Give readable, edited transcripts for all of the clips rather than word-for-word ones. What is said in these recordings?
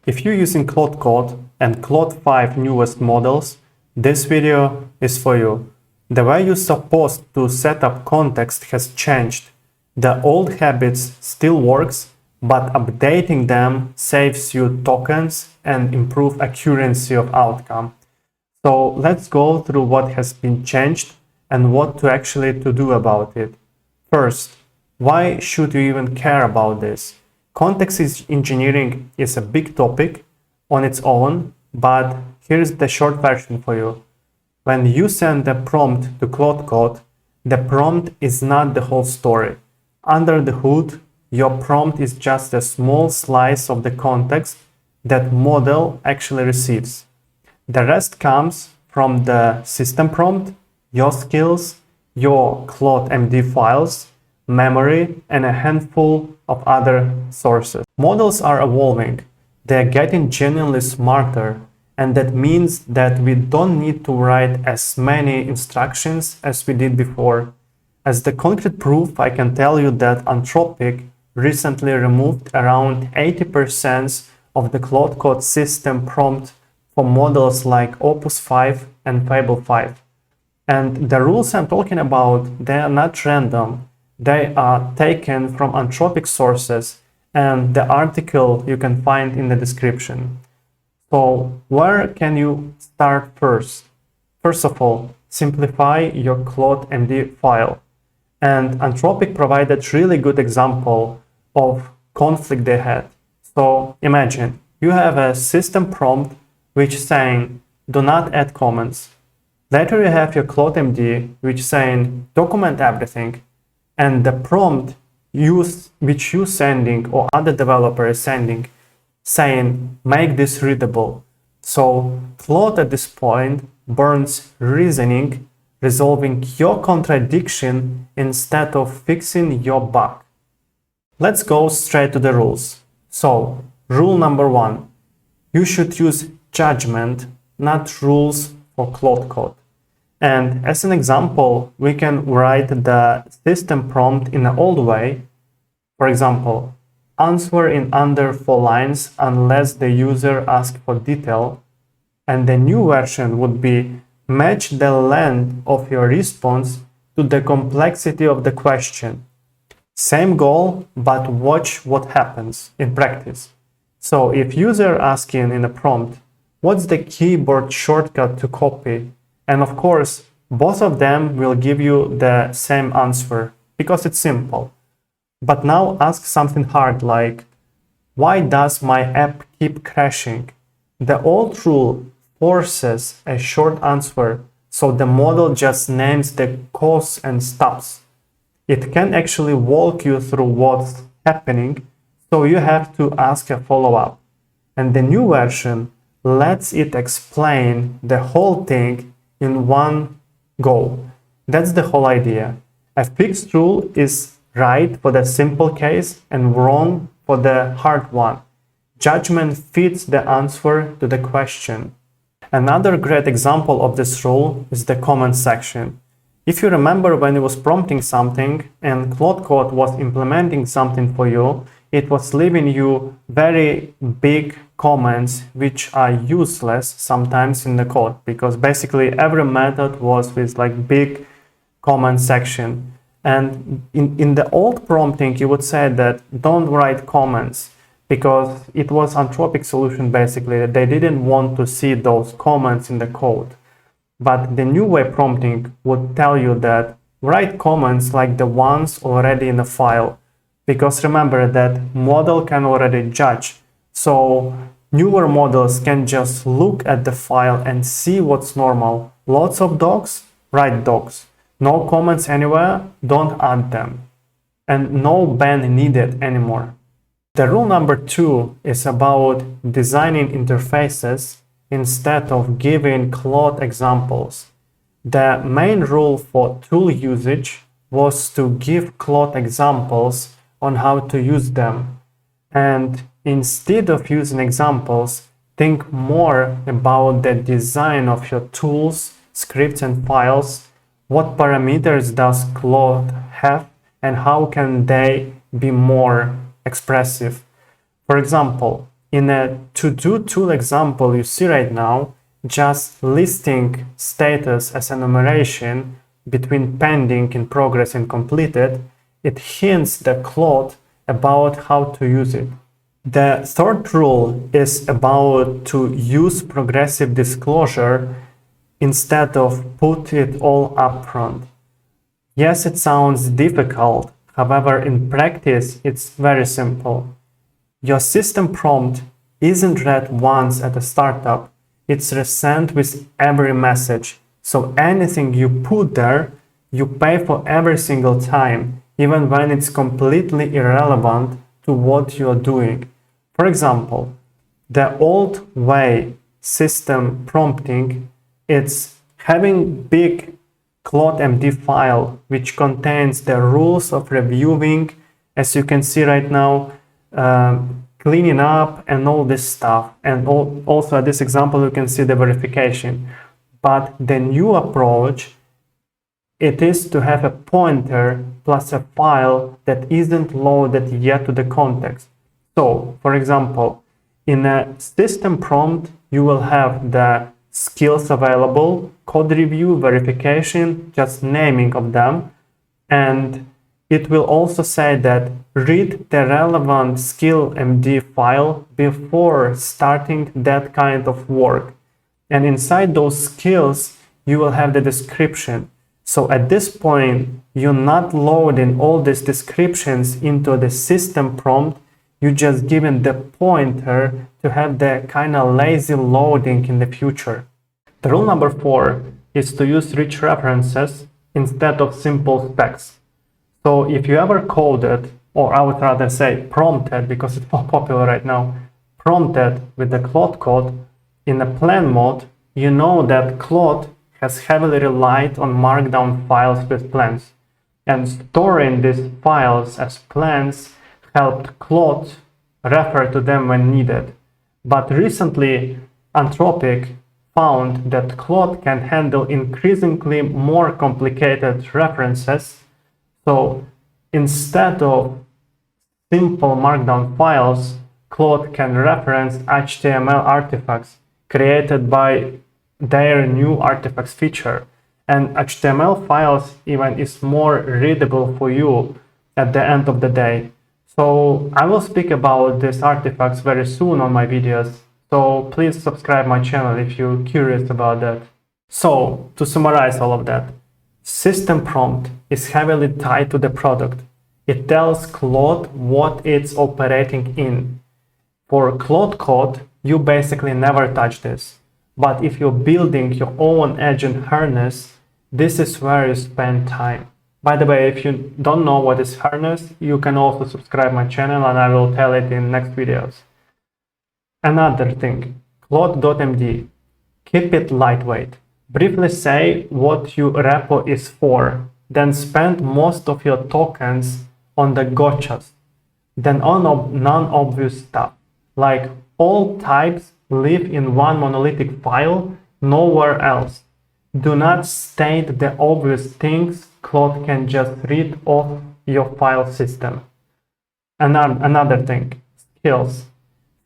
If you're using Claude Code and Claude 5 newest models, this video is for you. The way you're supposed to set up context has changed. The old habits still works, but updating them saves you tokens and improve accuracy of outcome. So let's go through what has been changed and what to actually do about it. First, why should you even care about this? Context engineering is a big topic on its own, but here's the short version for you. When you send a prompt to Claude Code, the prompt is not the whole story. Under the hood, your prompt is just a small slice of the context that model actually receives. The rest comes from the system prompt, your skills, your Claude.md files, memory, and a handful of other sources. Models are evolving. They're getting genuinely smarter, and that means that we don't need to write as many instructions as we did before. As the concrete proof, I can tell you that Anthropic recently removed around 80% of the Claude Code system prompt for models like Opus 5 and Fable 5. And the rules I'm talking about, they are not random. They are taken from Anthropic sources, and the article you can find in the description. So where can you start first? First of all, simplify your Claude.md file. And Anthropic provided really good example of conflict they had. So imagine you have a system prompt which saying do not add comments. Later you have your Claude.md which saying document everything, and the prompt which you sending or other developer is sending saying make this readable. So Claude at this point burns reasoning, resolving your contradiction instead of fixing your bug. Let's go straight to the rules. So rule number 1, you should use judgment, not rules for Claude Code. And as an example, we can write the system prompt in an old way. For example, answer in under 4 lines unless the user asks for detail. And the new version would be match the length of your response to the complexity of the question. Same goal, but watch what happens in practice. So if user asking in a prompt, what's the keyboard shortcut to copy? And of course, both of them will give you the same answer because it's simple. But now ask something hard like, why does my app keep crashing? The old rule forces a short answer, so the model just names the cause and stops. It can actually walk you through what's happening, so you have to ask a follow-up. And the new version lets it explain the whole thing in one go. That's the whole idea. A fixed rule is right for the simple case and wrong for the hard one. Judgment fits the answer to the question. Another great example of this rule is the comment section. If you remember when it was prompting something and Claude Code was implementing something for you, it was leaving you very big comments which are useless sometimes in the code, because basically every method was with like big comment section. And in the old prompting, you would say that don't write comments, because it was Anthropic solution basically. They didn't want to see those comments in the code. But the new way prompting would tell you that write comments like the ones already in the file, because remember that model can already judge. So newer models can just look at the file and see what's normal. Lots of dogs, write dogs. No comments anywhere, don't add them. And no ban needed anymore. The rule number 2 is about designing interfaces instead of giving Claude examples. The main rule for tool usage was to give Claude examples on how to use them. And instead of using examples, think more about the design of your tools, scripts and files. What parameters does Claude have and how can they be more expressive? For example, In a to-do tool example you see right now, just listing status as enumeration between pending, in progress, and completed, it hints the Claude about how to use it. The third rule is about to use progressive disclosure instead of put it all up front. Yes, it sounds difficult, however, in practice, it's very simple. Your system prompt isn't read once at the startup, it's resent with every message. So anything you put there, you pay for every single time, even when it's completely irrelevant to what you're doing. For example, the old way system prompting, it's having big CLAUDE.md file which contains the rules of reviewing, as you can see right now, cleaning up and all this stuff. And also at this example you can see the verification. But the new approach, it is to have a pointer plus a file that isn't loaded yet to the context. So, for example, in a system prompt, you will have the skills available, code review, verification, just naming of them. And it will also say that read the relevant skill.md file before starting that kind of work. And inside those skills, you will have the description. So at this point, you're not loading all these descriptions into the system prompt. You just given the pointer to have the kind of lazy loading in the future. The rule number 4 is to use rich references instead of simple specs. So if you ever coded, or I would rather say prompted, because it's more popular right now, prompted with the Claude Code in a plan mode, you know that Claude has heavily relied on markdown files with plans. And storing these files as plans helped Claude refer to them when needed. But recently, Anthropic found that Claude can handle increasingly more complicated references. So instead of simple markdown files, Claude can reference HTML artifacts created by their new artifacts feature. And HTML files even is more readable for you at the end of the day. So I will speak about these artifacts very soon on my videos. So please subscribe my channel if you're curious about that. So to summarize all of that, system prompt is heavily tied to the product. It tells Claude what it's operating in. For Claude Code, you basically never touch this. But if you're building your own agent harness, this is where you spend time. By the way, if you don't know what is harness, you can also subscribe my channel and I will tell it in next videos. Another thing, CLAUDE.md. Keep it lightweight. Briefly say what your repo is for, then spend most of your tokens on the gotchas, then on non-obvious stuff, like all types live in one monolithic file, nowhere else. Do not state the obvious things Claude can just read off your file system. Another thing, skills.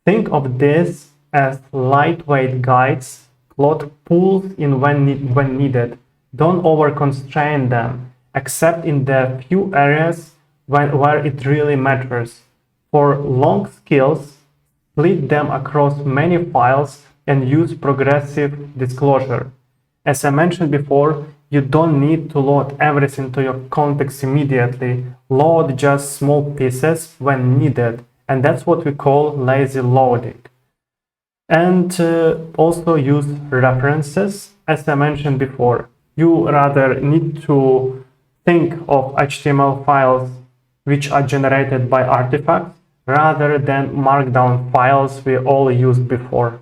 Think of this as lightweight guides Claude pulls in when needed. Don't over-constrain them, except in the few areas where it really matters. For long skills, split them across many files and use progressive disclosure. As I mentioned before, you don't need to load everything to your context immediately. Load just small pieces when needed, and that's what we call lazy loading. And also use references. As I mentioned before, you rather need to think of HTML files which are generated by artifacts rather than markdown files we all used before.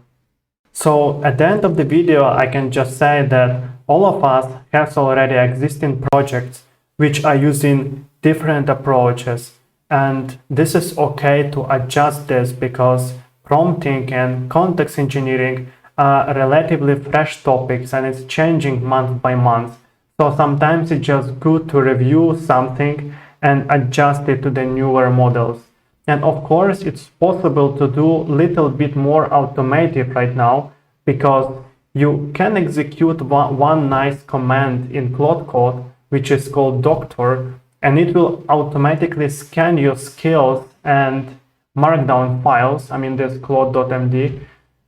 So at the end of the video, I can just say that all of us have already existing projects which are using different approaches, and this is okay to adjust this because prompting and context engineering are relatively fresh topics and it's changing month by month. So sometimes it's just good to review something and adjust it to the newer models. And of course, it's possible to do a little bit more automated right now, because you can execute one nice command in Claude Code, which is called doctor, and it will automatically scan your skills and markdown files, I mean this Claude.md,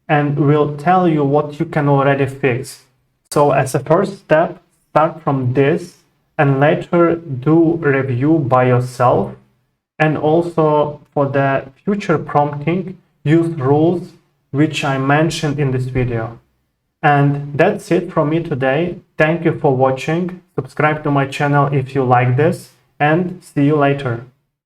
and will tell you what you can already fix. So as a first step, start from this and later do review by yourself. And also for the future prompting, use rules which I mentioned in this video. And that's it from me today. Thank you for watching. Subscribe to my channel if you like this, and see you later.